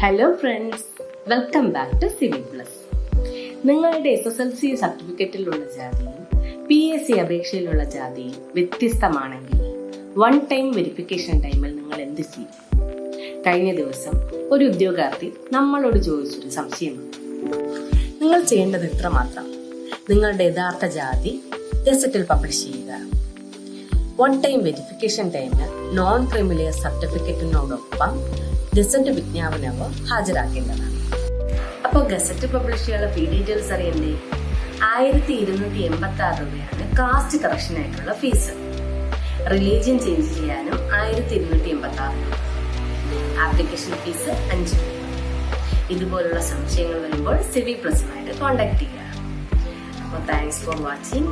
Hello friends, welcome back to CV plus. നിങ്ങളുടെ SSLC സർട്ടിഫിക്കറ്റിലുള്ള ജാതിയും PSC അപേക്ഷയിലുള്ള ജാതിയും വ്യത്യസ്തമാണെങ്കിൽ വൺ ടൈം വെരിഫിക്കേഷൻ ടൈമിൽ നിങ്ങൾ എന്ത് ചെയ്യും? കഴിഞ്ഞ ദിവസം ഒരു ഉദ്യോഗാർത്ഥി നമ്മളോട് ചോദിച്ചൊരു സംശയമാണ്. നിങ്ങൾ ചെയ്യേണ്ടത് ഇത്ര മാത്രം: നിങ്ങളുടെ യഥാർത്ഥ ജാതി ഗസറ്റിൽ പബ്ലിഷ് ചെയ്യുക. വൺ ടൈം വെരിഫിക്കേഷൻ ടൈമിൽ നോൺ ക്രിമിലിയർ സർട്ടിഫിക്കറ്റിനോടൊപ്പം ഗസറ്റ് വിജ്ഞാപനവ് ഹാജരാക്കേണ്ടതാണ്. അപ്പോൾ ഗസറ്റ് പബ്ലിഷ് ചെയ്യാനുള്ള ഫീ ഡീറ്റെയിൽസ് അറിയണ്ടേ? 1286 രൂപയാണ് കാസ്റ്റ് കറക്ഷനായിട്ടുള്ള ഫീസ്. റിലീജിയൻ ചേഞ്ച് ചെയ്യാനും 1286 രൂപ. ആപ്ലിക്കേഷൻ ഫീസ് 5 രൂപ. ഇതുപോലുള്ള സംശയങ്ങൾ വരുമ്പോൾ സിവി പ്ലസുമായിട്ട് കോൺടാക്ട് ചെയ്യുക. അപ്പോൾ താങ്ക്സ് ഫോർ വാച്ചിങ്.